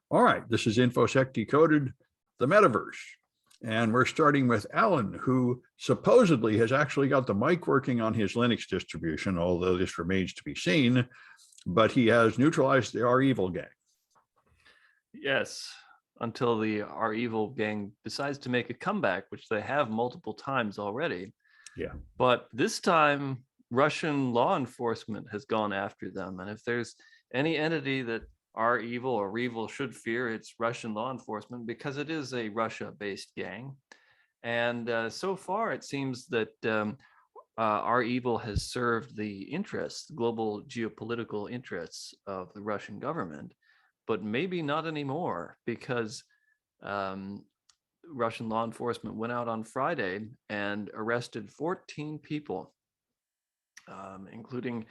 All right, this is Infosec Decoded, the Metaverse. And we're starting with Alan, who supposedly has actually got the mic working on his Linux distribution, although this remains to be seen, but he has neutralized the REvil gang. Yes, until the REvil gang decides to make a comeback, which they have multiple times already. Yeah. But this time, Russian law enforcement has gone after them. And if there's any entity that REvil or REvil should fear, it's Russian law enforcement, because it is a Russia-based gang. And so far, it seems that REvil has served the interests, global geopolitical interests of the Russian government, but maybe not anymore, because Russian law enforcement went out on Friday and arrested 14 people, including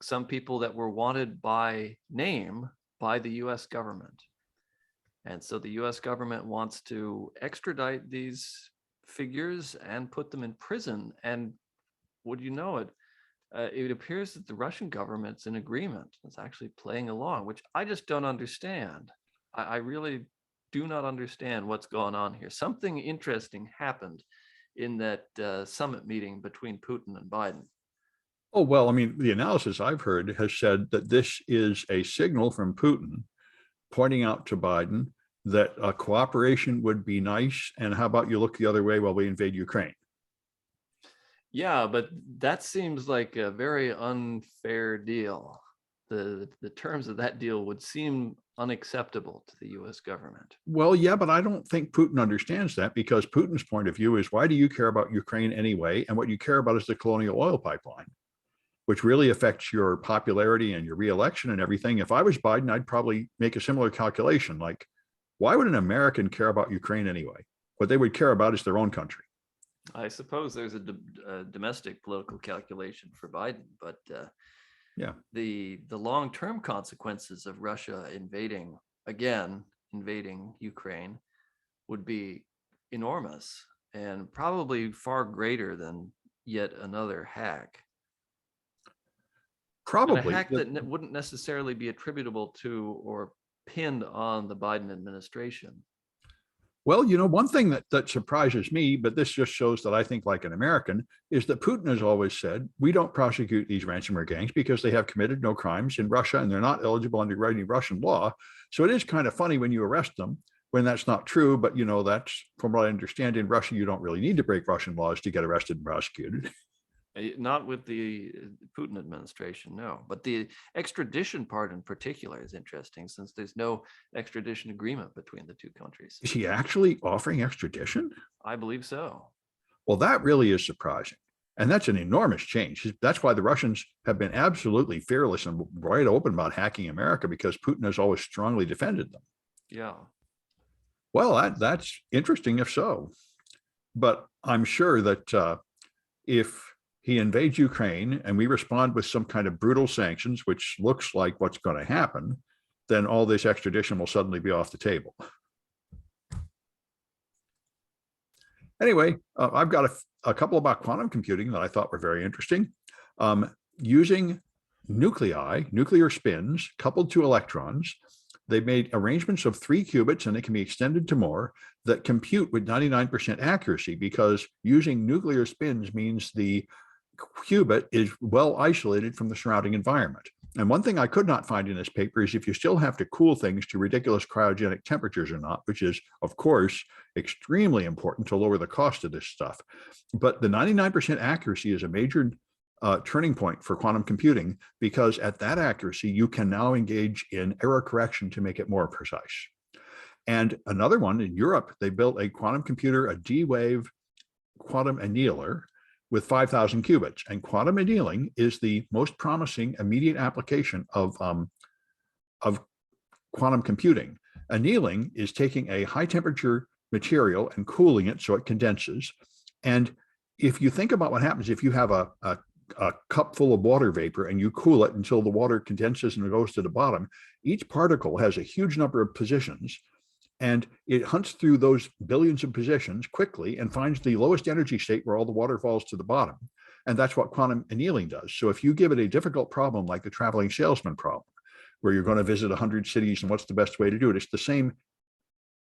some people that were wanted by name by the US government. And so the US government wants to extradite these figures and put them in prison. And would you know it, it appears that the Russian government's in agreement. It's actually playing along, which I just don't understand. I really do not understand what's going on here. Something interesting happened in that summit meeting between Putin and Biden. Oh, well, I mean, the analysis I've heard has said that this is a signal from Putin pointing out to Biden that cooperation would be nice. And how about you look the other way while we invade Ukraine? Yeah, but that seems like a very unfair deal. The terms of that deal would seem unacceptable to the US government. Well, yeah, but I don't think Putin understands that, because Putin's point of view is, why do you care about Ukraine anyway? And what you care about is the colonial oil pipeline, which really affects your popularity and your reelection and everything. If I was Biden, I'd probably make a similar calculation. Like, why would an American care about Ukraine anyway? What they would care about is their own country. I suppose there's a domestic political calculation for Biden, but yeah, the long-term consequences of Russia invading Ukraine would be enormous, and probably far greater than yet another hack. probably. And a hack that wouldn't necessarily be attributable to or pinned on the Biden administration. Well, you know, one thing that surprises me, but this just shows that I think like an American, is that Putin has always said, we don't prosecute these ransomware gangs because they have committed no crimes in Russia and they're not eligible under any Russian law. So it is kind of funny when you arrest them, when that's not true. But, you know, that's, from what I understand, in Russia, you don't really need to break Russian laws to get arrested and prosecuted. Not with the Putin administration, no. But the extradition part in particular is interesting, since there's no extradition agreement between the two countries. Is he actually offering extradition? I believe so. Well, that really is surprising. And that's an enormous change. That's why the Russians have been absolutely fearless and right open about hacking America, because Putin has always strongly defended them. Yeah. Well, that's interesting if so. But I'm sure that if he invades Ukraine and we respond with some kind of brutal sanctions, which looks like what's going to happen, then all this extradition will suddenly be off the table. Anyway, I've got a couple about quantum computing that I thought were very interesting. Using nuclear spins coupled to electrons, they've made arrangements of 3 qubits, and they can be extended to more, that compute with 99% accuracy, because using nuclear spins means the qubit is well isolated from the surrounding environment. And one thing I could not find in this paper is if you still have to cool things to ridiculous cryogenic temperatures or not, which is, of course, extremely important to lower the cost of this stuff. But the 99% accuracy is a major turning point for quantum computing, because at that accuracy, you can now engage in error correction to make it more precise. And another one in Europe, they built a quantum computer, a D-wave quantum annealer with 5,000 qubits. And quantum annealing is the most promising immediate application of quantum computing. Annealing is taking a high temperature material and cooling it so it condenses. And if you think about what happens if you have a cup full of water vapor and you cool it until the water condenses and it goes to the bottom, each particle has a huge number of positions, and it hunts through those billions of positions quickly and finds the lowest energy state where all the water falls to the bottom. And that's what quantum annealing does. So if you give it a difficult problem like the traveling salesman problem, where you're going to visit 100 cities and what's the best way to do it. It's the same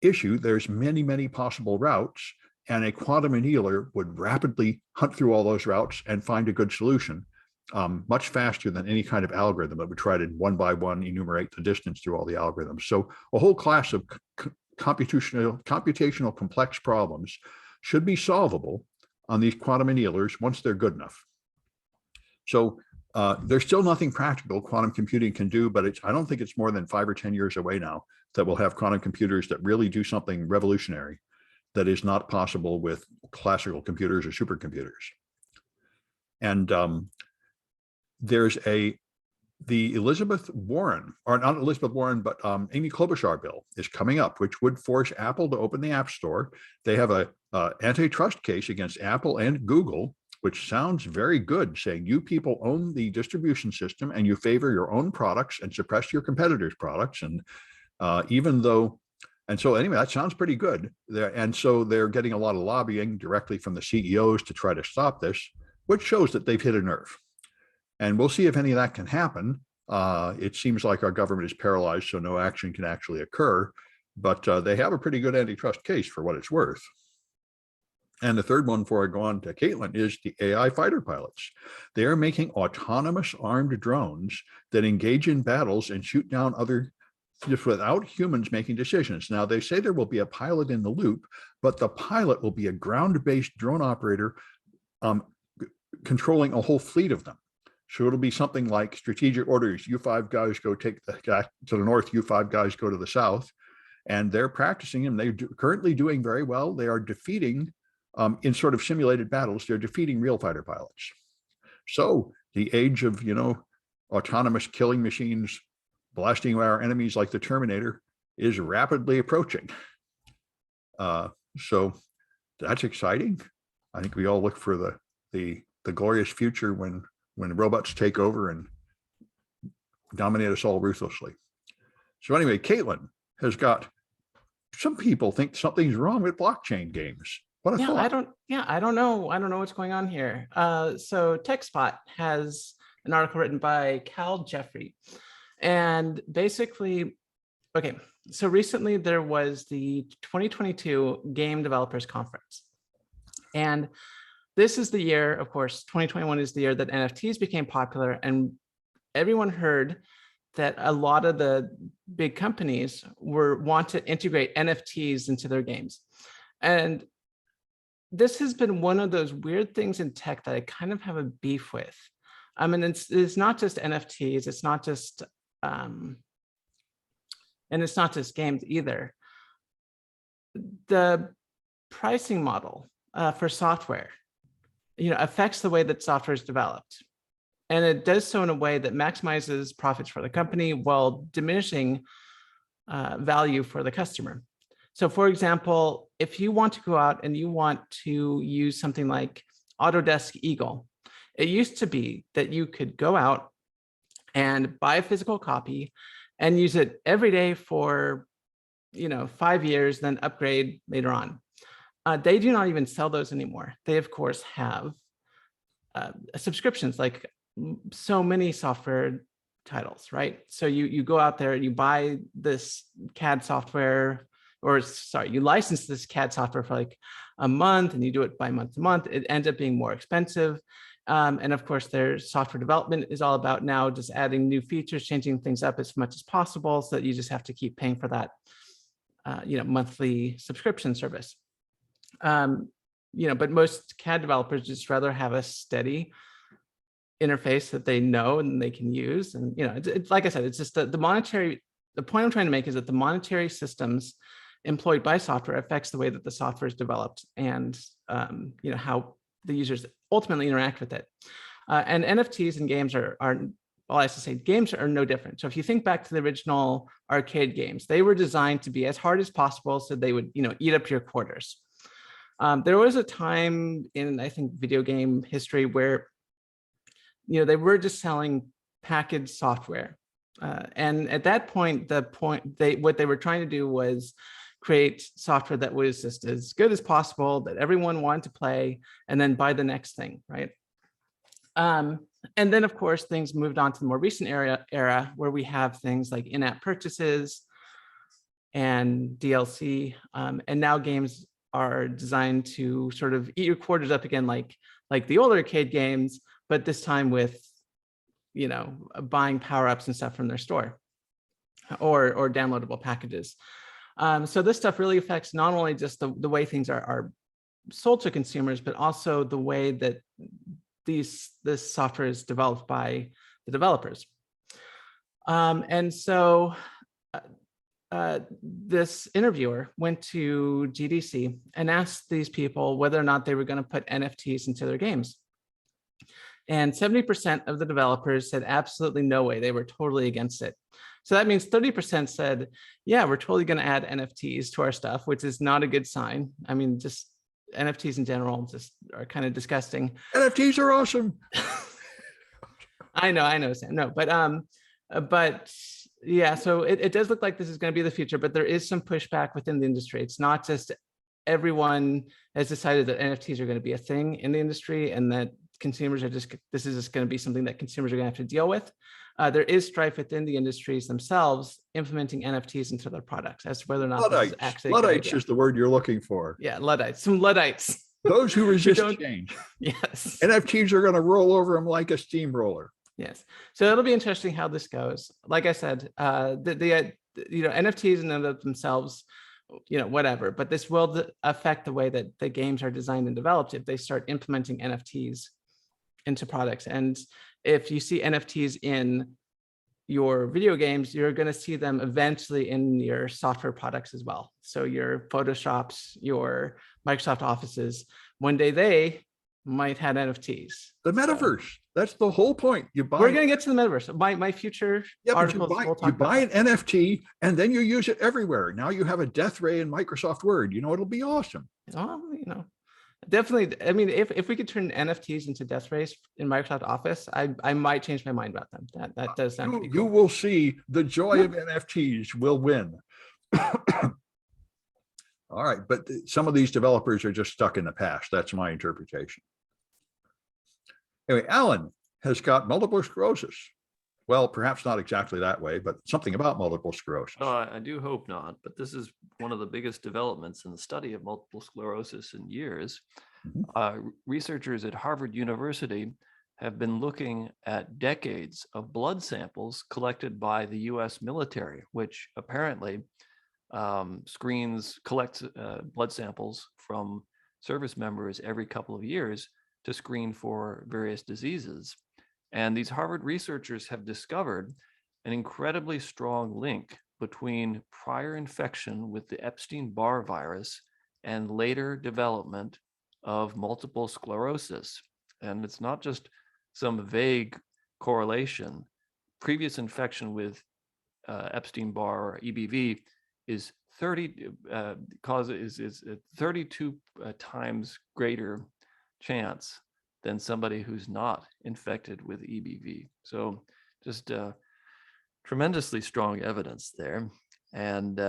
issue. There's many, many possible routes, and a quantum annealer would rapidly hunt through all those routes and find a good solution much faster than any kind of algorithm that would try to one by one enumerate the distance through all the algorithms. So a whole class of computational complex problems should be solvable on these quantum annealers once they're good enough. So there's still nothing practical quantum computing can do, but I don't think it's more than 5 or 10 years away now that we'll have quantum computers that really do something revolutionary that is not possible with classical computers or supercomputers. And there's the Elizabeth Warren, or not Elizabeth Warren, but Amy Klobuchar bill is coming up, which would force Apple to open the App Store. They have a antitrust case against Apple and Google, which sounds very good, saying you people own the distribution system and you favor your own products and suppress your competitors' products. And so anyway, that sounds pretty good. And so they're getting a lot of lobbying directly from the CEOs to try to stop this, which shows that they've hit a nerve. And we'll see if any of that can happen. It seems like our government is paralyzed, so no action can actually occur, but they have a pretty good antitrust case for what it's worth. And the third one, before I go on to Kaitlyn, is the AI fighter pilots. They are making autonomous armed drones that engage in battles and shoot down other, just without humans making decisions. Now, they say there will be a pilot in the loop, but the pilot will be a ground-based drone operator controlling a whole fleet of them. So it'll be something like strategic orders. You 5 guys go take the guy to the north, you 5 guys go to the south. And they're practicing them. They're currently doing very well. They are defeating, in sort of simulated battles, they're defeating real fighter pilots. So the age of, autonomous killing machines blasting our enemies like the Terminator is rapidly approaching. So that's exciting. I think we all look for the glorious future when robots take over and dominate us all ruthlessly. So anyway, Kaitlyn has got, some people think something's wrong with blockchain games. What a thought. I don't know what's going on here. So TechSpot has an article written by Cal Jeffrey. And basically, okay, so recently there was the 2022 Game Developers Conference. And this is the year, of course, 2021 is the year that NFTs became popular, and everyone heard that a lot of the big companies want to integrate NFTs into their games. And this has been one of those weird things in tech that I kind of have a beef with. I mean, it's not just NFTs, it's not just, and it's not just games either. The pricing model for software, affects the way that software is developed. And it does so in a way that maximizes profits for the company while diminishing value for the customer. So for example, if you want to go out and you want to use something like Autodesk Eagle, it used to be that you could go out and buy a physical copy and use it every day for 5 years, then upgrade later on. They do not even sell those anymore. They, of course, have subscriptions like so many software titles, right? So you go out there and you buy this CAD software, or sorry, you license this CAD software for like a month and you do it by month to month. It ends up being more expensive. And of course, their software development is all about now just adding new features, changing things up as much as possible so that you just have to keep paying for that monthly subscription service. But most CAD developers just rather have a steady interface that they know and they can use. And, it's like I said, it's just the point I'm trying to make is that the monetary systems employed by software affects the way that the software is developed and, how the users ultimately interact with it. And NFTs and games are well, I should say games are no different. So if you think back to the original arcade games, they were designed to be as hard as possible so they would, eat up your quarters. There was a time in, I think, video game history where, they were just selling packaged software. And at that point, what they were trying to do was create software that was just as good as possible, that everyone wanted to play, and then buy the next thing, right? And then, of course, things moved on to the more recent era where we have things like in-app purchases and DLC. And now games are designed to sort of eat your quarters up again, like the old arcade games, but this time with, buying power-ups and stuff from their store or downloadable packages. So this stuff really affects not only just the way things are sold to consumers, but also the way that this software is developed by the developers. And so this interviewer went to GDC and asked these people whether or not they were going to put NFTs into their games. And 70% of the developers said absolutely no way. They were totally against it. So that means 30% said, yeah, we're totally going to add NFTs to our stuff, which is not a good sign. I mean, just NFTs in general just are kind of disgusting. NFTs are awesome. I know, Sam. No, but yeah, so it does look like this is going to be the future, but there is some pushback within the industry. It's not just everyone has decided that NFTs are going to be a thing in the industry and that consumers are this is just going to be something that consumers are going to have to deal with. There is strife within the industries themselves implementing NFTs into their products as to whether or not this is actually a good Luddites idea. is the word you're looking for. Yeah, Luddites, some Luddites. Those who resist change. Yes. NFTs are going to roll over them like a steamroller. Yes. So it'll be interesting how this goes. Like I said, NFTs in and of themselves, whatever, but this will affect the way that the games are designed and developed if they start implementing NFTs into products. And if you see NFTs in your video games, you're going to see them eventually in your software products as well. So your Photoshops, your Microsoft Offices, one day they might have NFTs. The Metaverse. That's the whole point. We're going to get to the Metaverse. My future articles. You buy an NFT and then you use it everywhere. Now you have a death ray in Microsoft Word. It'll be awesome. Definitely. I mean, if we could turn NFTs into death rays in Microsoft Office, I might change my mind about them. That does sound pretty cool. You will see the joy of NFTs will win. All right, but some of these developers are just stuck in the past. That's my interpretation. Anyway, Alan has got multiple sclerosis. Well, perhaps not exactly that way, but something about multiple sclerosis. I do hope not, but this is one of the biggest developments in the study of multiple sclerosis in years. Researchers at Harvard University have been looking at decades of blood samples collected by the US military, which apparently collects blood samples from service members every couple of years to screen for various diseases. And these Harvard researchers have discovered an incredibly strong link between prior infection with the Epstein-Barr virus and later development of multiple sclerosis. And it's not just some vague correlation. Previous infection with Epstein-Barr or EBV is 32 times greater chance than somebody who's not infected with EBV. So just tremendously strong evidence there. And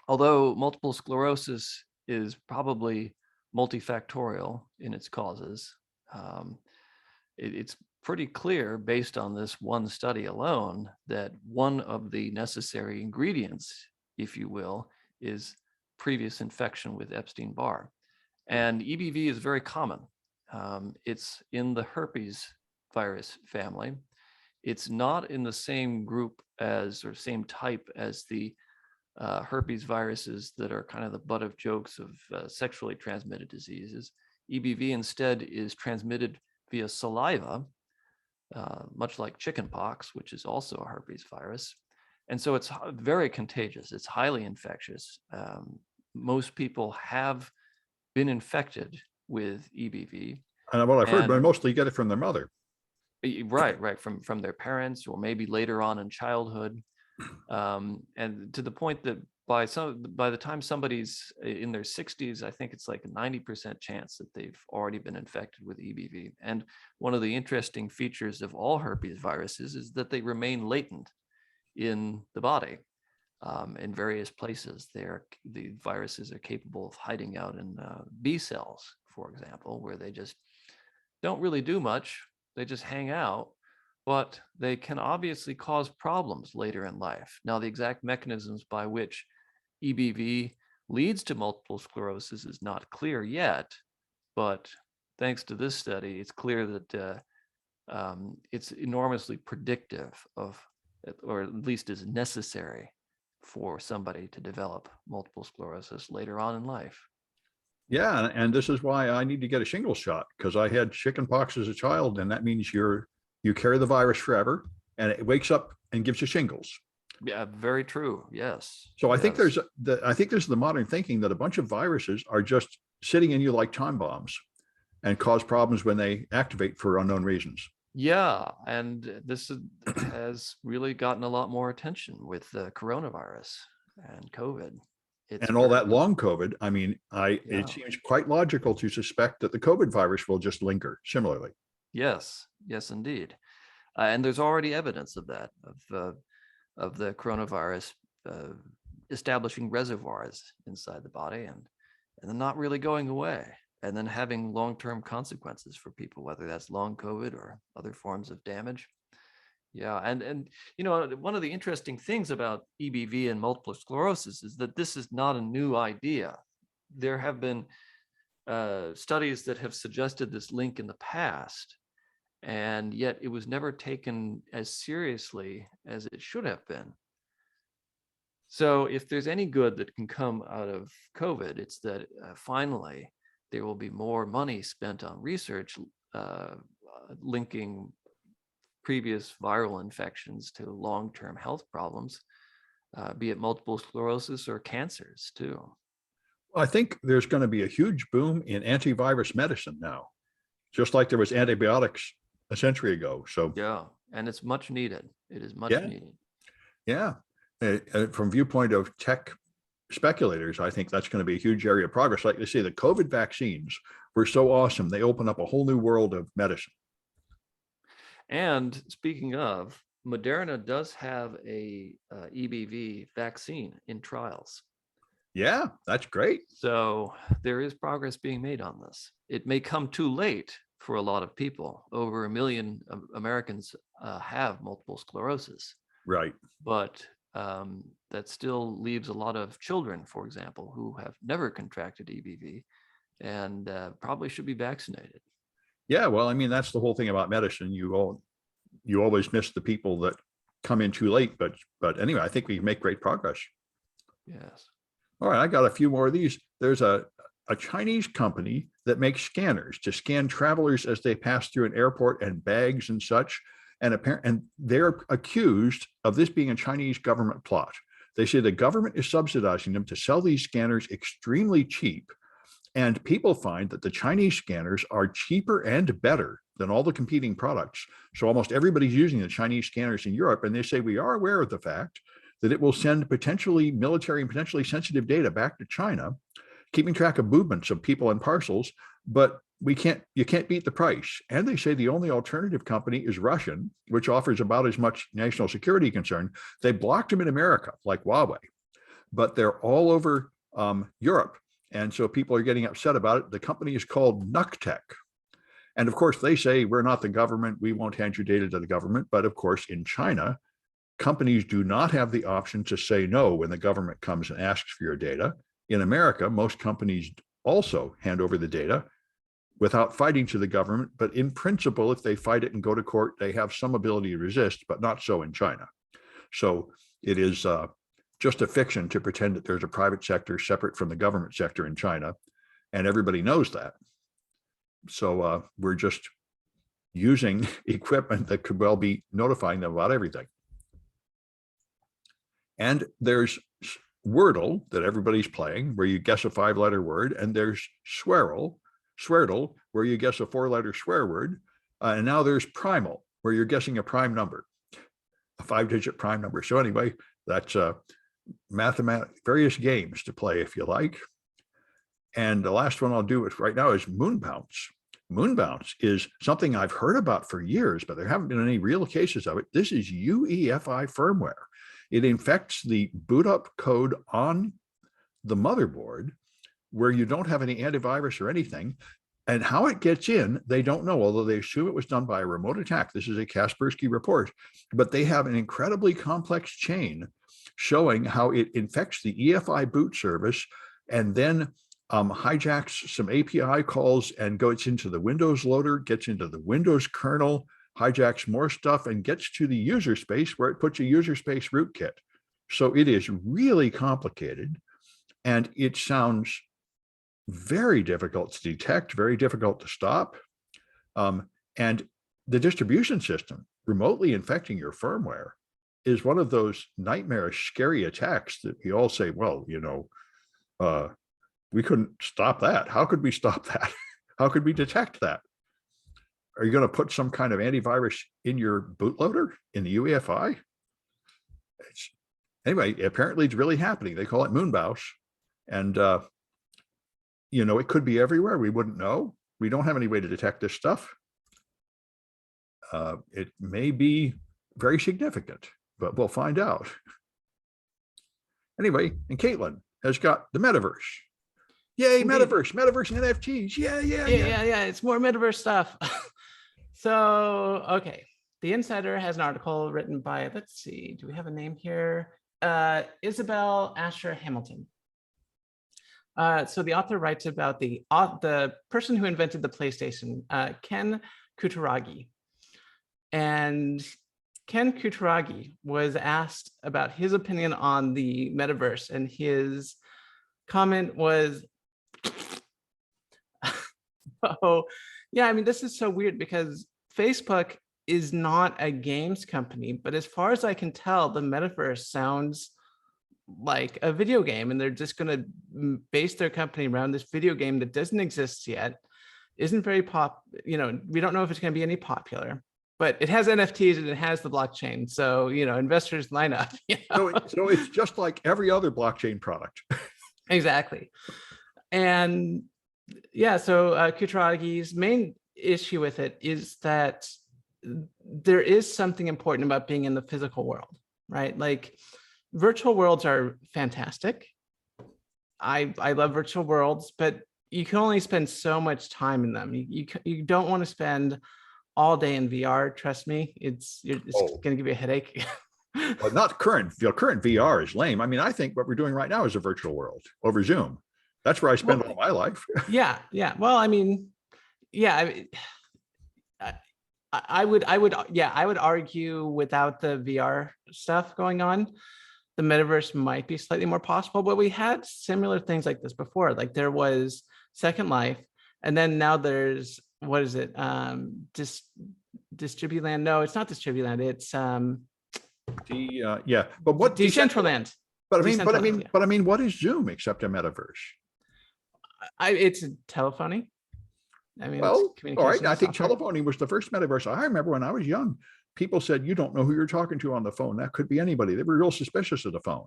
although multiple sclerosis is probably multifactorial in its causes, it's pretty clear based on this one study alone that one of the necessary ingredients, if you will, is previous infection with Epstein-Barr. And EBV is very common. It's in the herpes virus family. It's not in the same group as, or same type as the herpes viruses that are kind of the butt of jokes of sexually transmitted diseases. EBV instead is transmitted via saliva, much like chickenpox, which is also a herpes virus. And so it's very contagious. It's highly infectious. Most people have been infected with EBV. And what I've heard, but mostly get it from their mother. Right, from their parents, or maybe later on in childhood. And to the point that by the time somebody's in their 60s, I think it's like a 90% chance that they've already been infected with EBV. And one of the interesting features of all herpes viruses is that they remain latent in the body in various places. The viruses are capable of hiding out in B cells, for example, where they just don't really do much, They just hang out, but they can obviously cause problems later in life. Now, the exact mechanisms by which EBV leads to multiple sclerosis is not clear yet, but thanks to this study, it's clear that it's enormously predictive of, or at least is necessary for somebody to develop multiple sclerosis later on in life. Yeah, and this is why I need to get a shingles shot, because I had chicken pox as a child, and that means you carry the virus forever, and it wakes up and gives you shingles. Yeah, very true. Yes. So I think yes. there's the modern thinking that a bunch of viruses are just sitting in you like time bombs and cause problems when they activate for unknown reasons. Yeah, and this has really gotten a lot more attention with the coronavirus and COVID. It's And all very that long COVID, I mean, Yeah. it seems quite logical to suspect that the COVID virus will just linger similarly. Yes, yes, indeed. And there's already evidence of that, of the coronavirus establishing reservoirs inside the body and then not really going away, and then having long-term consequences for people, whether that's long COVID or other forms of damage. Yeah, and you know, one of the interesting things about EBV and multiple sclerosis is that this is not a new idea. There have been studies that have suggested this link in the past, and yet it was never taken as seriously as it should have been. So if there's any good that can come out of COVID, it's that finally there will be more money spent on research linking previous viral infections to long-term health problems, be it multiple sclerosis or cancers too. I think there's going to be a huge boom in antivirus medicine now, just like there was antibiotics a century ago. So Yeah, and it's much needed. It is much Yeah. needed. yeah, from viewpoint of tech speculators, I think that's going to be a huge area of progress. Like they say, the COVID vaccines were so awesome. They open up a whole new world of medicine. And speaking of, Moderna does have a EBV vaccine in trials. Yeah, that's great. So there is progress being made on this. It may come too late for a lot of people. Over 1 million Americans have multiple sclerosis, Right. but that still leaves a lot of children, for example, who have never contracted EBV and probably should be vaccinated. Yeah, well, I mean, that's the whole thing about medicine. You always miss the people that come in too late. But anyway, I think we make great progress. Yes. All right, I got a few more of these. There's a Chinese company that makes scanners to scan travelers as they pass through an airport and bags and such. And they're accused of this being a Chinese government plot. They say the government is subsidizing them to sell these scanners extremely cheap. And people find that the Chinese scanners are cheaper and better than all the competing products. So almost everybody's using the Chinese scanners in Europe. And they say, we are aware of the fact that it will send potentially military and potentially sensitive data back to China, keeping track of movements of people and parcels, but you can't beat the price. And they say the only alternative company is Russian, which offers about as much national security concern. They blocked them in America, like Huawei, but they're all over Europe. And so people are getting upset about it. The company is called Nuctech. And of course, they say, we're not the government. We won't hand your data to the government. But of course, in China, companies do not have the option to say no when the government comes and asks for your data. In America, most companies also hand over the data without fighting to the government. But in principle, if they fight it and go to court, they have some ability to resist, but not so in China. So it is just a fiction to pretend that there's a private sector separate from the government sector in China. And everybody knows that. So we're just using equipment that could well be notifying them about everything. And there's Wordle that everybody's playing, where you guess a 5-letter word, and there's Swirl, where you guess a 4-letter swear word. And now there's Primal, where you're guessing a prime number, a 5-digit prime number. So anyway, that's various games to play if you like. And the last one I'll do right now is Moon Bounce. Moon Bounce is something I've heard about for years, but there haven't been any real cases of it. This is UEFI firmware. It infects the boot up code on the motherboard where you don't have any antivirus or anything. And how it gets in, they don't know, although they assume it was done by a remote attack. This is a Kaspersky report, but they have an incredibly complex chain showing how it infects the EFI boot service and then hijacks some API calls and goes into the Windows loader, gets into the Windows kernel, hijacks more stuff, and gets to the user space where it puts a user space rootkit. So it is really complicated, and it sounds very difficult to detect, very difficult to stop. And the distribution system remotely infecting your firmware is one of those nightmarish, scary attacks that we all say, well, we couldn't stop that. How could we stop that? How could we detect that? Are you going to put some kind of antivirus in your bootloader in the UEFI? Anyway, apparently it's really happening. They call it Moonbouse. And, it could be everywhere. We wouldn't know. We don't have any way to detect this stuff. It may be very significant, but we'll find out. Anyway, and Kaitlyn has got the Metaverse. Yay, Indeed. Metaverse and NFTs. Yeah. It's more Metaverse stuff. So, okay. The Insider has an article written by, let's see, do we have a name here? Isabel Asher Hamilton. So the author writes about the person who invented the PlayStation, Ken Kutaragi. And Ken Kutaragi was asked about his opinion on the metaverse, and his comment was, oh, yeah, I mean, this is so weird because Facebook is not a games company, but as far as I can tell, the metaverse sounds like a video game, and they're just going to base their company around this video game that doesn't exist yet, isn't very we don't know if it's going to be any popular, but it has NFTs and it has the blockchain. So, investors line up. So it's just like every other blockchain product. Exactly. And yeah, so Kutaragi's main issue with it is that there is something important about being in the physical world, right? Like, virtual worlds are fantastic. I love virtual worlds, but you can only spend so much time in them. You don't want to spend all day in VR. Trust me, it's going to give you a headache. But not current. Current VR is lame. I mean, I think what we're doing right now is a virtual world over Zoom. That's where I spend all my life. Yeah. Well, I mean, yeah. I would argue without the VR stuff going on, the metaverse might be slightly more possible, but we had similar things like this before. Like, there was Second Life, and then now there's, what is it? Distribuland? No, it's not Distribuland. It's But what Decentraland? But I mean, what is Zoom except a metaverse? It's telephony. I mean, well, all right. I think software. telephony was the first metaverse. I remember when I was young, people said, you don't know who you're talking to on the phone. That could be anybody. They were real suspicious of the phone.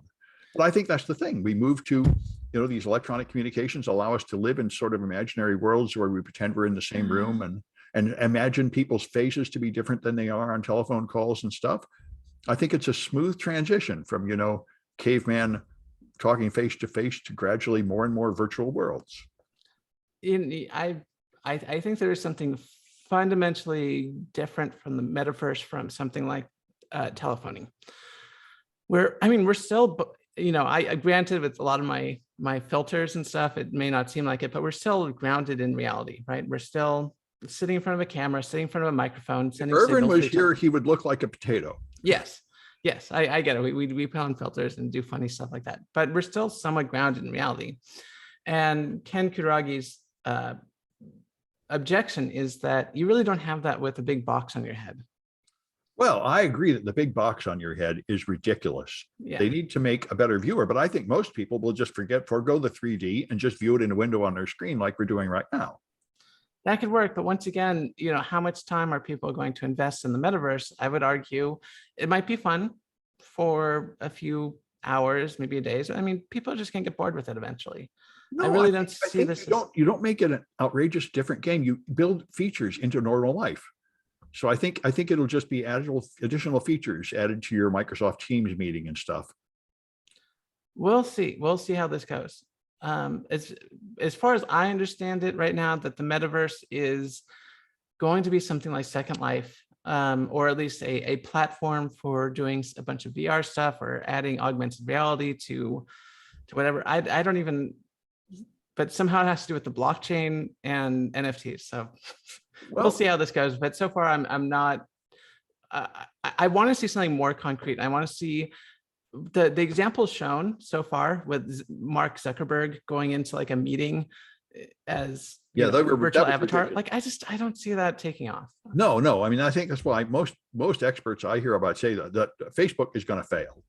But I think that's the thing. We moved to, these electronic communications allow us to live in sort of imaginary worlds where we pretend we're in the same room and imagine people's faces to be different than they are on telephone calls and stuff. I think it's a smooth transition from, caveman talking face to face to gradually more and more virtual worlds. I think there is something fundamentally different from the metaverse from something like telephoning, where, I mean, we're still, I granted with a lot of my filters and stuff, it may not seem like it, but we're still grounded in reality, right? We're still sitting in front of a camera, sitting in front of a microphone. If Irvin was here, he would look like a potato. Yes, I get it. We put on filters and do funny stuff like that, but we're still somewhat grounded in reality. And Ken Kutaragi's objection is that you really don't have that with a big box on your head. Well, I agree that the big box on your head is ridiculous. Yeah. They need to make a better viewer, but I think most people will just forego the 3D and just view it in a window on their screen like we're doing right now. That could work, but once again, how much time are people going to invest in the metaverse? I would argue it might be fun for a few hours, maybe days. I mean, people are just going to get bored with it eventually. No, I really don't see this. You don't make it an outrageous different game. You build features into normal life. So I think it'll just be additional features added to your Microsoft Teams meeting and stuff. We'll see. We'll see how this goes. as far as I understand it right now, that the metaverse is going to be something like Second Life, or at least a platform for doing a bunch of VR stuff or adding augmented reality to whatever. I don't even, but somehow it has to do with the blockchain and NFTs. So we'll see how this goes. But so far, I'm not. I want to see something more concrete. I want to see the examples shown so far with Mark Zuckerberg going into like a meeting as virtual avatar. Ridiculous. I don't see that taking off. No. I mean, I think that's why most experts I hear about say that Facebook is going to fail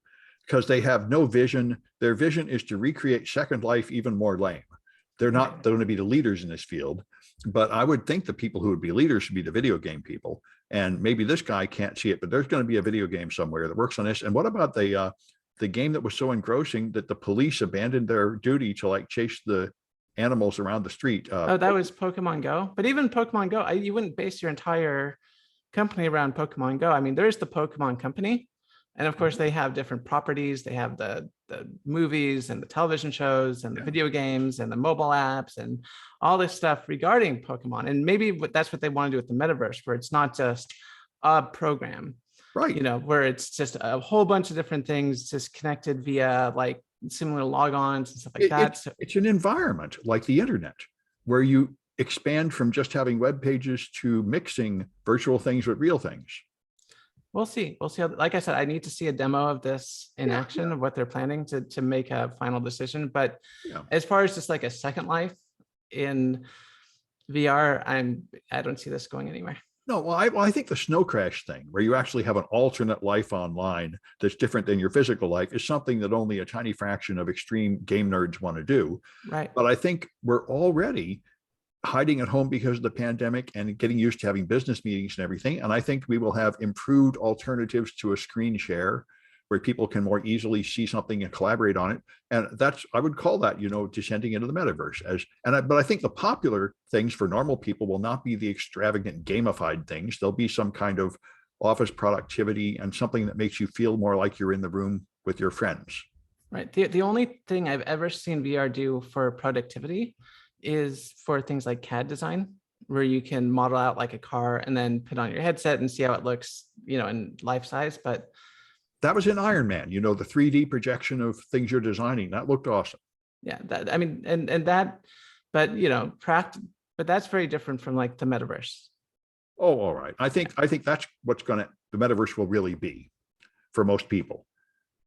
because they have no vision. Their vision is to recreate Second Life even more lame. They're not going to be the leaders in this field. But I would think the people who would be leaders should be the video game people. And maybe this guy can't see it, but there's going to be a video game somewhere that works on this. And what about the game that was so engrossing that the police abandoned their duty to like chase the animals around the street? That was Pokemon Go. But even Pokemon Go, you wouldn't base your entire company around Pokemon Go. I mean, there's the Pokemon company. And of course, they have different properties. They have the movies and the television shows and the video games and the mobile apps and all this stuff regarding Pokemon. And maybe that's what they want to do with the metaverse, where it's not just a program, right? Where it's just a whole bunch of different things just connected via like similar logons and stuff like that. It's an environment like the internet where you expand from just having web pages to mixing virtual things with real things. We'll see. How, like I said, I need to see a demo of this in action of what they're planning to make a final decision. But as far as just like a Second Life in VR, I don't see this going anywhere. No, well, I think the snow crash thing, where you actually have an alternate life online that's different than your physical life, is something that only a tiny fraction of extreme game nerds want to do. Right. But I think we're already hiding at home because of the pandemic and getting used to having business meetings and everything. And I think we will have improved alternatives to a screen share where people can more easily see something and collaborate on it. And I would call that, descending into the metaverse but I think the popular things for normal people will not be the extravagant gamified things. There'll be some kind of office productivity and something that makes you feel more like you're in the room with your friends. Right. The only thing I've ever seen VR do for productivity is for things like CAD design, where you can model out like a car and then put on your headset and see how it looks, in life size. But that was in Iron Man, the 3D projection of things you're designing. That looked awesome. Yeah, but that's very different from like the metaverse. Oh, all right. I think that's what's the metaverse will really be for most people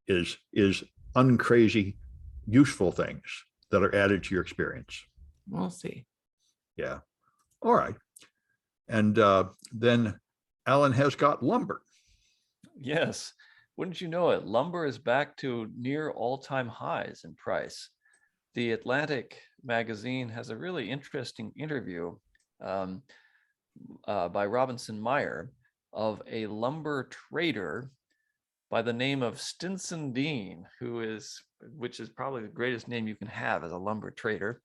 is uncrazy, useful things that are added to your experience. We'll see. Yeah. All right. And then Alan has got lumber. Yes. Wouldn't you know it? Lumber is back to near all-time highs in price. The Atlantic magazine has a really interesting interview by Robinson Meyer of a lumber trader by the name of Stinson Dean, which is probably the greatest name you can have as a lumber trader.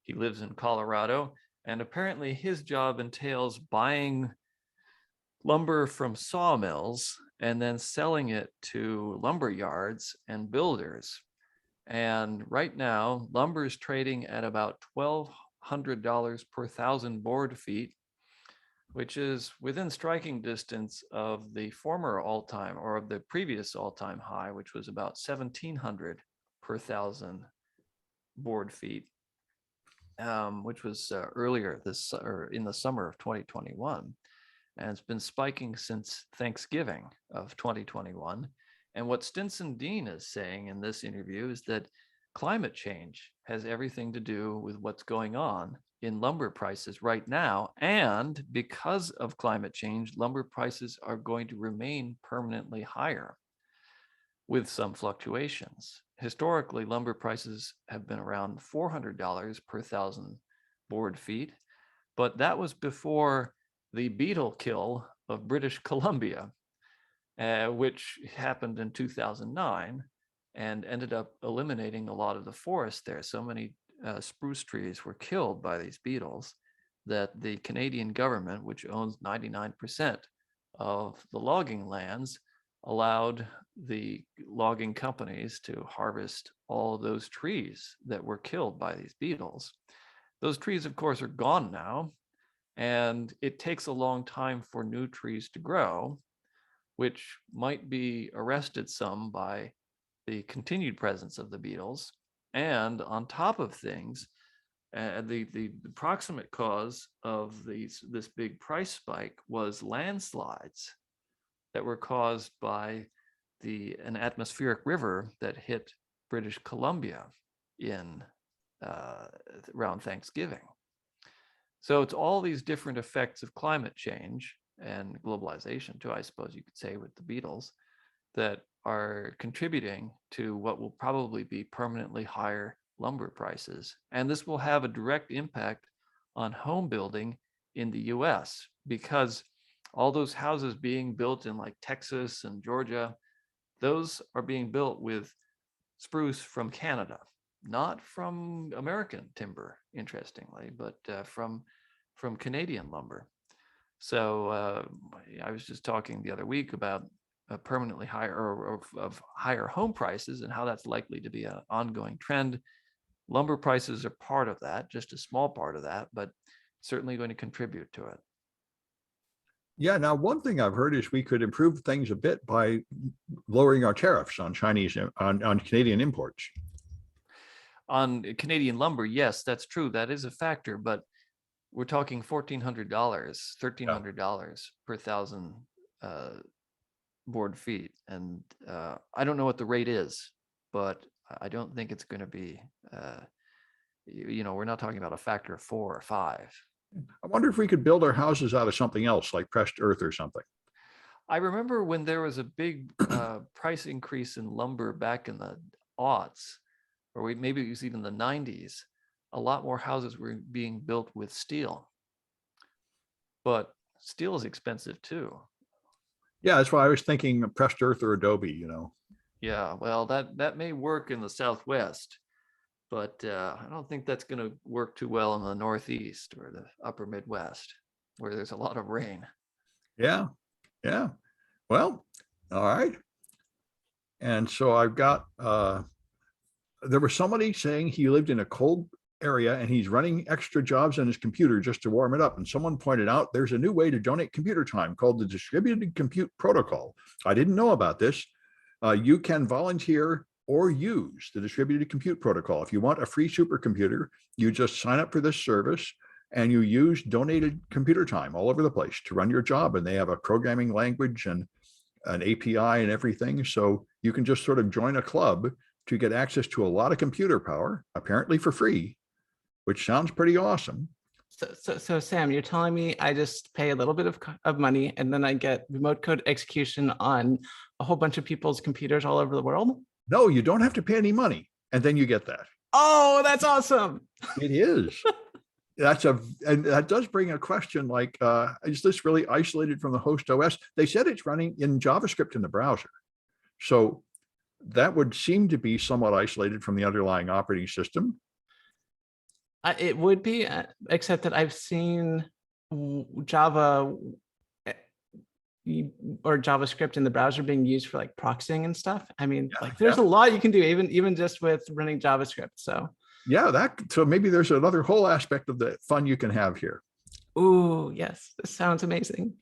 He lives in Colorado, and apparently his job entails buying lumber from sawmills and then selling it to lumber yards and builders. And right now, lumber is trading at about $1,200 per 1,000 board feet, which is within striking distance of the former all-time or of the previous all-time high, which was about $1,700 per 1,000 board feet. Which was earlier in the summer of 2021, and it's been spiking since Thanksgiving of 2021. And what Stinson Dean is saying in this interview is that climate change has everything to do with what's going on in lumber prices right now, and because of climate change, lumber prices are going to remain permanently higher with some fluctuations. Historically, lumber prices have been around $400 per 1,000 board feet, but that was before the beetle kill of British Columbia, which happened in 2009 and ended up eliminating a lot of the forest there. So many spruce trees were killed by these beetles that the Canadian government, which owns 99% of the logging lands, allowed the logging companies to harvest all those trees that were killed by these beetles. Those trees, of course, are gone now, and it takes a long time for new trees to grow, which might be arrested some by the continued presence of the beetles. And on top of things, the proximate cause of this big price spike was landslides that were caused by an atmospheric river that hit British Columbia in around Thanksgiving. So it's all these different effects of climate change and globalization too, I suppose you could say, with the beetles, that are contributing to what will probably be permanently higher lumber prices. And this will have a direct impact on home building in the US, because all those houses being built in like Texas and Georgia, those are being built with spruce from Canada, not from American timber, interestingly, but from Canadian lumber. So I was just talking the other week about permanently higher or of higher home prices and how that's likely to be an ongoing trend. Lumber prices are part of that, just a small part of that, but certainly going to contribute to it. Yeah. Now, one thing I've heard is we could improve things a bit by lowering our tariffs on on Canadian imports. On Canadian lumber, yes, that's true. That is a factor, but we're talking $1,400, $1,300 per thousand board feet. And I don't know what the rate is, but I don't think it's going to be, we're not talking about a factor of 4 or 5. I wonder if we could build our houses out of something else, like pressed earth or something. I remember when there was a big price increase in lumber back in the aughts, or maybe it was even the 90s, a lot more houses were being built with steel. But steel is expensive too. Yeah, that's why I was thinking pressed earth or adobe, Yeah, well, that may work in the Southwest, but I don't think that's going to work too well in the Northeast or the upper Midwest, where there's a lot of rain. Yeah. Yeah. Well, all right. And so I've got, there was somebody saying he lived in a cold area and he's running extra jobs on his computer just to warm it up. And someone pointed out there's a new way to donate computer time called the Distributed Compute Protocol. I didn't know about this. You can volunteer or use the Distributed Compute Protocol. If you want a free supercomputer, you just sign up for this service and you use donated computer time all over the place to run your job. And they have a programming language and an API and everything. So you can just sort of join a club to get access to a lot of computer power, apparently for free, which sounds pretty awesome. So Sam, you're telling me I just pay a little bit of money and then I get remote code execution on a whole bunch of people's computers all over the world? No, you don't have to pay any money. And then you get that. Oh, that's awesome. It is. And that does bring a question like, is this really isolated from the host OS? They said it's running in JavaScript in the browser. So that would seem to be somewhat isolated from the underlying operating system. It would be, except that I've seen Java or JavaScript in the browser being used for like proxying and stuff. I mean, there's a lot you can do even just with running JavaScript. So yeah, so maybe there's another whole aspect of the fun you can have here. Ooh, yes, this sounds amazing.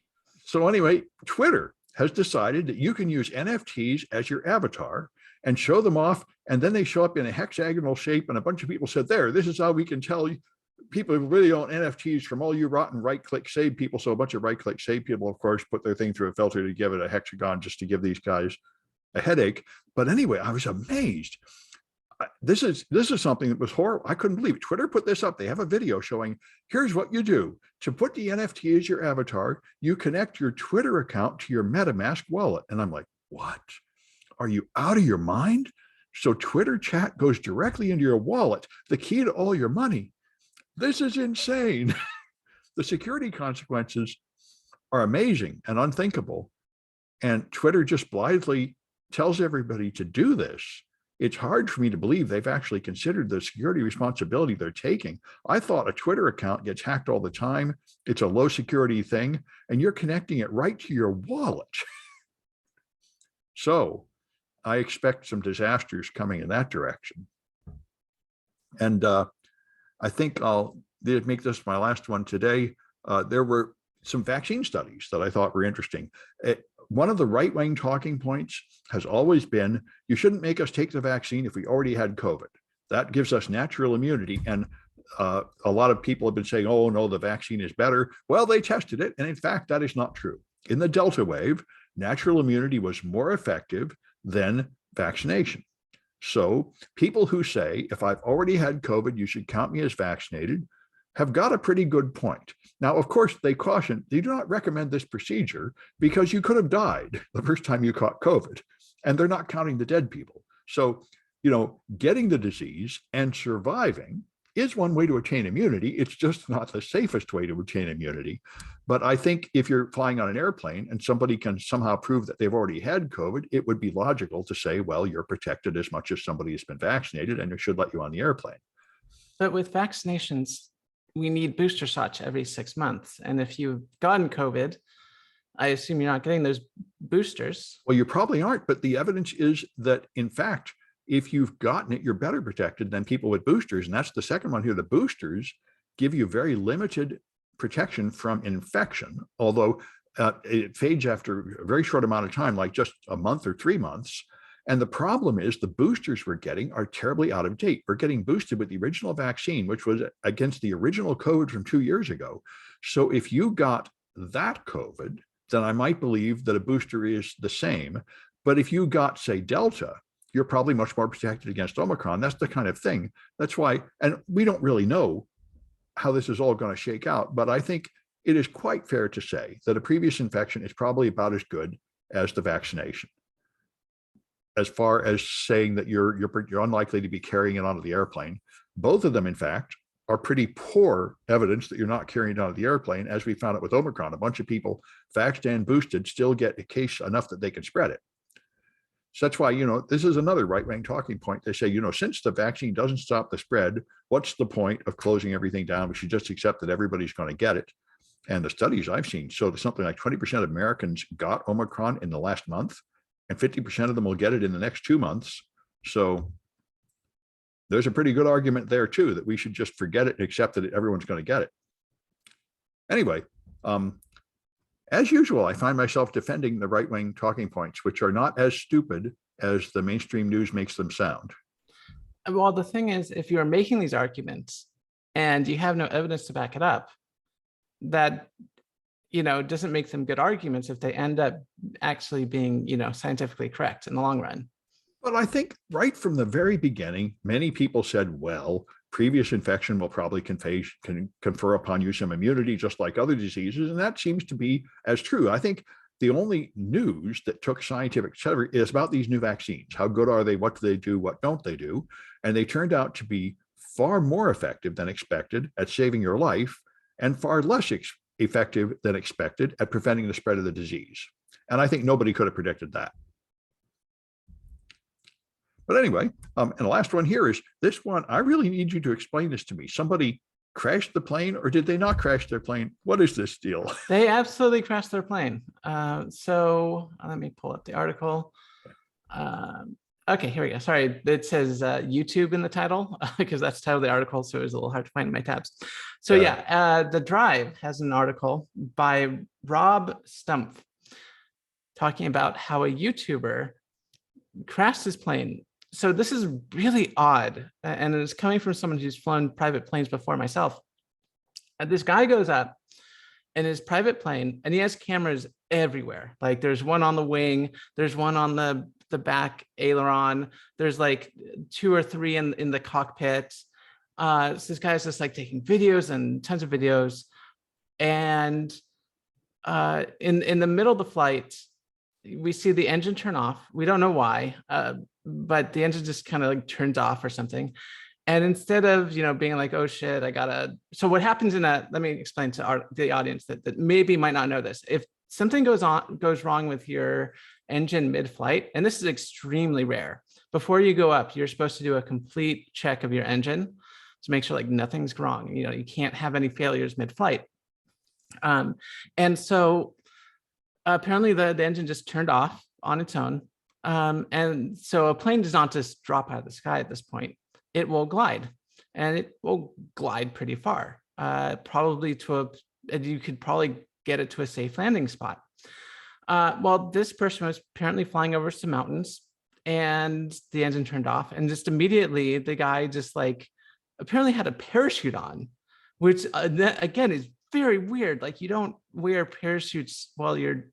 So anyway, Twitter has decided that you can use NFTs as your avatar and show them off. And then they show up in a hexagonal shape. And a bunch of people said, this is how we can tell people who really own NFTs from all you rotten right-click save people. So a bunch of right-click save people, of course, put their thing through a filter to give it a hexagon just to give these guys a headache. But anyway, I was amazed. This is something that was horrible. I couldn't believe it. Twitter put this up. They have a video showing, here's what you do. To put the NFT as your avatar, you connect your Twitter account to your MetaMask wallet. And I'm like, what? Are you out of your mind? So Twitter chat goes directly into your wallet, the key to all your money. This is insane. The security consequences are amazing and unthinkable. And Twitter just blithely tells everybody to do this. It's hard for me to believe they've actually considered the security responsibility they're taking. I thought a Twitter account gets hacked all the time. It's a low security thing, and you're connecting it right to your wallet. So I expect some disasters coming in that direction. And I think I'll make this my last one today. There were some vaccine studies that I thought were interesting. One of the right-wing talking points has always been, you shouldn't make us take the vaccine if we already had COVID. That gives us natural immunity. And a lot of people have been saying, oh, no, the vaccine is better. Well, they tested it. And in fact, that is not true. In the Delta wave, natural immunity was more effective than vaccination. So people who say, if I've already had COVID, you should count me as vaccinated, have got a pretty good point. Now, of course, they caution, they do not recommend this procedure because you could have died the first time you caught COVID, and they're not counting the dead people. So, getting the disease and surviving is one way to attain immunity. It's just not the safest way to attain immunity. But I think if you're flying on an airplane and somebody can somehow prove that they've already had COVID, it would be logical to say, well, you're protected as much as somebody has been vaccinated and it should let you on the airplane. But with vaccinations, we need booster shots every 6 months. And if you've gotten COVID, I assume you're not getting those boosters. Well, you probably aren't, but the evidence is that, in fact, if you've gotten it, you're better protected than people with boosters. And that's the second one here. The boosters give you very limited protection from infection, although it fades after a very short amount of time, like just a month or 3 months. And the problem is the boosters we're getting are terribly out of date. We're getting boosted with the original vaccine, which was against the original COVID from 2 years ago. So if you got that COVID, then I might believe that a booster is the same. But if you got, say, Delta, you're probably much more protected against Omicron. That's the kind of thing. That's why, and we don't really know how this is all going to shake out, but I think it is quite fair to say that a previous infection is probably about as good as the vaccination, as far as saying that you're unlikely to be carrying it onto the airplane. Both of them, in fact, are pretty poor evidence that you're not carrying it onto the airplane, as we found out with Omicron. A bunch of people vaxxed and boosted still get a case enough that they can spread it. So that's why, this is another right-wing talking point. They say, since the vaccine doesn't stop the spread, what's the point of closing everything down? We should just accept that everybody's going to get it. And the studies I've seen show that something like 20% of Americans got Omicron in the last month, and 50% of them will get it in the next 2 months. So there's a pretty good argument there too, that we should just forget it and accept that everyone's going to get it. Anyway, as usual, I find myself defending the right-wing talking points, which are not as stupid as the mainstream news makes them sound. Well, the thing is, if you are making these arguments and you have no evidence to back it up, that doesn't make them good arguments if they end up actually being scientifically correct in the long run. But I think right from the very beginning, many people said, well, previous infection will probably confer upon you some immunity, just like other diseases. And that seems to be as true. I think the only news that took scientific cover is about these new vaccines. How good are they? What do they do? What don't they do? And they turned out to be far more effective than expected at saving your life, and far less effective than expected at preventing the spread of the disease. And I think nobody could have predicted that. But anyway, and the last one here is this one. I really need you to explain this to me. Somebody crashed the plane, or did they not crash their plane? What is this deal? They absolutely crashed their plane. So let me pull up the article. Okay, here we go. Sorry, it says YouTube in the title because that's the title of the article, so it was a little hard to find in my tabs. So The Drive has an article by Rob Stumpf talking about how a YouTuber crashed his plane. So this is really odd, and it's coming from someone who's flown private planes before myself. And this guy goes up in his private plane, and he has cameras everywhere. Like there's one on the wing, there's one on the back aileron, there's like 2 or 3 in the cockpit. So this guy's just like taking videos and tons of videos. And in the middle of the flight, we see the engine turn off. We don't know why, but the engine just kind of like turns off or something. And instead of, being like, oh shit, so what happens let me explain to the audience that maybe might not know this. If something goes wrong with your engine mid-flight, and this is extremely rare, before you go up, you're supposed to do a complete check of your engine to make sure like nothing's wrong. You can't have any failures mid-flight. And so apparently the engine just turned off on its own. And so a plane does not just drop out of the sky at this point. It will glide, and it will glide pretty far, probably and you could probably get it to a safe landing spot. Well, this person was apparently flying over some mountains, and the engine turned off, and just immediately the guy just like apparently had a parachute on, which again is very weird. Like, you don't wear parachutes while you're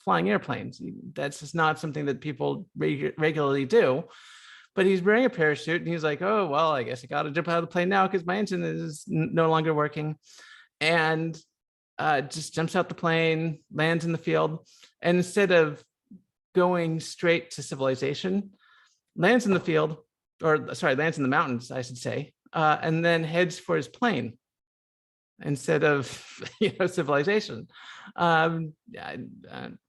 flying airplanes. That's just not something that people regularly do. But he's wearing a parachute, and he's like, oh, well, I guess I got to jump out of the plane now because my engine is no longer working. And just jumps out the plane, lands in the field, and instead of going straight to civilization, lands in the field, or sorry, lands in the mountains, I should say, and then heads for his plane instead of civilization. Why?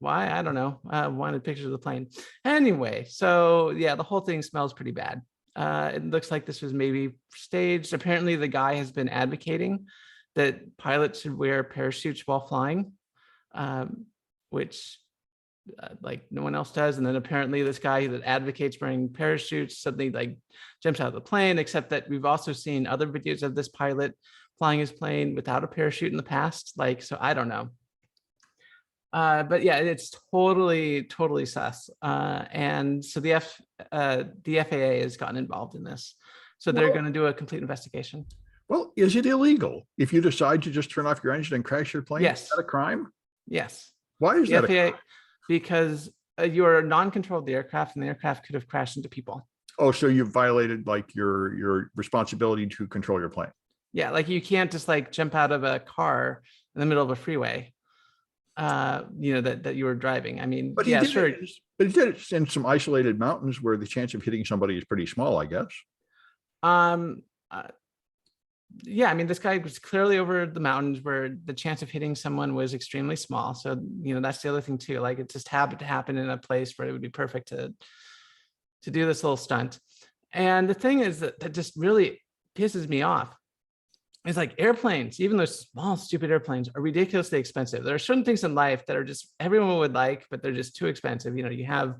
I don't know. I wanted pictures of the plane. Anyway, so yeah, the whole thing smells pretty bad. It looks like this was maybe staged. Apparently the guy has been advocating that pilots should wear parachutes while flying, which like no one else does. And then apparently this guy that advocates wearing parachutes suddenly like jumps out of the plane, except that we've also seen other videos of this pilot flying his plane without a parachute in the past. Like, so I don't know. But yeah, it's totally sus. And so the FAA has gotten involved in this. So they're going to do a complete investigation. Well, is it illegal if you decide to just turn off your engine and crash your plane? Yes. Is that a crime? Yes. Why is that a crime? Because you're non-control of the aircraft, and the aircraft could have crashed into people. Oh, so you've violated like your responsibility to control your plane. Yeah, like you can't just like jump out of a car in the middle of a freeway, that you were driving. I mean, but yeah, sure. But he did it in some isolated mountains where the chance of hitting somebody is pretty small, I guess. Yeah, I mean, this guy was clearly over the mountains where the chance of hitting someone was extremely small. So, that's the other thing too. Like, it just happened to happen in a place where it would be perfect to do this little stunt. And the thing is that just really pisses me off. It's like airplanes, even those small, stupid airplanes, are ridiculously expensive. There are certain things in life that are just everyone would like, but they're just too expensive. You have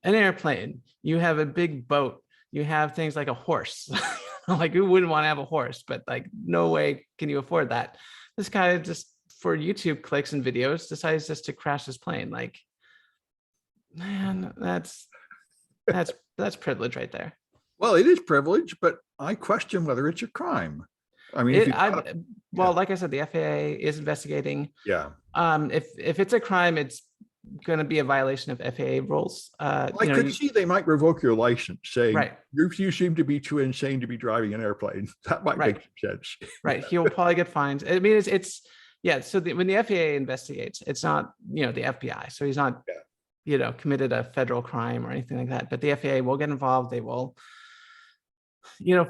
an airplane, you have a big boat, you have things like a horse. Like, who wouldn't want to have a horse? But like, no way can you afford that. This guy just for YouTube clicks and videos decides just to crash his plane. Like, man, that's privilege right there. Well, it is privilege, but I question whether it's a crime. I mean, like I said, the FAA is investigating. Yeah. If it's a crime, it's going to be a violation of FAA rules. I could see they might revoke your license, saying, right, you seem to be too insane to be driving an airplane. That might make sense. Right. He'll probably get fined. I mean, it's yeah. So when the FAA investigates, it's not, the FBI. So he's not, committed a federal crime or anything like that. But the FAA will get involved. They will,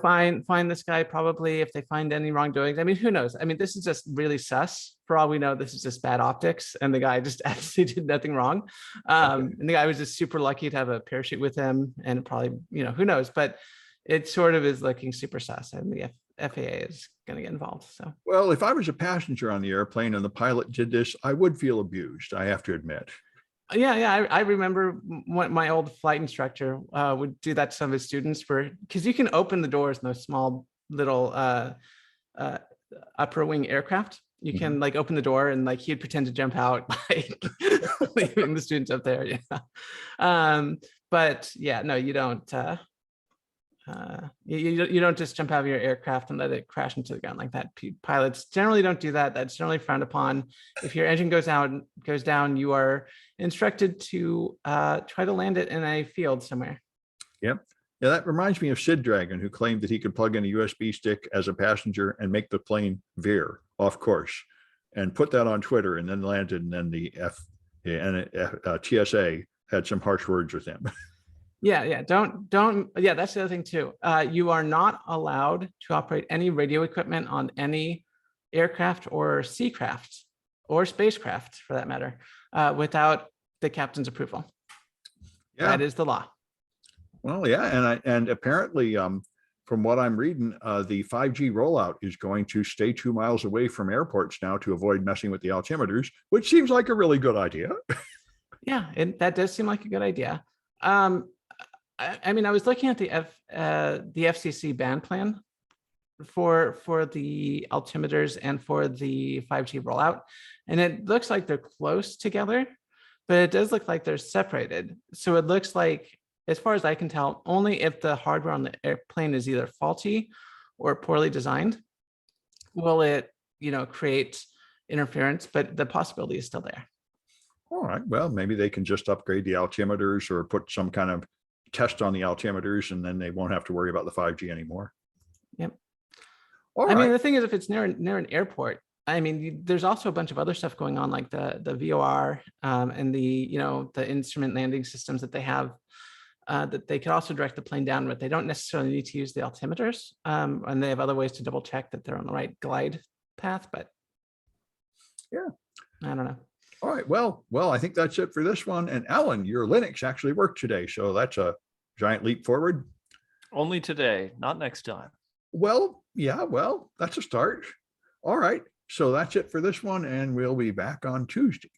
find this guy probably if they find any wrongdoings. I mean, who knows? I mean, this is just really sus. For all we know, this is just bad optics, and the guy just absolutely did nothing wrong. And the guy was just super lucky to have a parachute with him, and probably, who knows? But it sort of is looking super sus, and the FAA is going to get involved. So, well, if I was a passenger on the airplane and the pilot did this, I would feel abused, I have to admit. Yeah. I remember when my old flight instructor would do that to some of his students, because you can open the doors in those small little upper wing aircraft. You can like open the door, and like he'd pretend to jump out, like leaving the students up there. Yeah. But yeah, no, you don't. You don't just jump out of your aircraft and let it crash into the ground like that. Pilots generally don't do that. That's generally frowned upon. If your engine goes down, you are instructed to try to land it in a field somewhere. Yep. Yeah, that reminds me of Sid Dragon, who claimed that he could plug in a USB stick as a passenger and make the plane veer off course, and put that on Twitter, and then landed, and then the TSA had some harsh words with him. Yeah. Don't. Yeah, that's the other thing too. You are not allowed to operate any radio equipment on any aircraft or seacraft or spacecraft, for that matter, without the captain's approval. Yeah. That is the law. Well, yeah, and apparently, from what I'm reading, the 5G rollout is going to stay 2 miles away from airports now to avoid messing with the altimeters, which seems like a really good idea. Yeah, that does seem like a good idea. I mean, I was looking at the FCC band plan for the altimeters and for the 5G rollout, and it looks like they're close together, but it does look like they're separated. So it looks like, as far as I can tell, only if the hardware on the airplane is either faulty or poorly designed will it, create interference, but the possibility is still there. All right. Well, maybe they can just upgrade the altimeters or put some kind of test on the altimeters, and then they won't have to worry about the 5G anymore. Yep. All I mean, right. the thing is, if it's near an airport, I mean, there's also a bunch of other stuff going on, like the VOR and the instrument landing systems that they have, that they could also direct the plane down, but they don't necessarily need to use the altimeters. And they have other ways to double check that they're on the right glide path, but Yeah. I don't know. All right. Well, I think that's it for this one. And Alan, your Linux actually worked today, so that's a giant leap forward. Only today, not next time. Well, yeah, well, that's a start. All right. So that's it for this one, and we'll be back on Tuesday.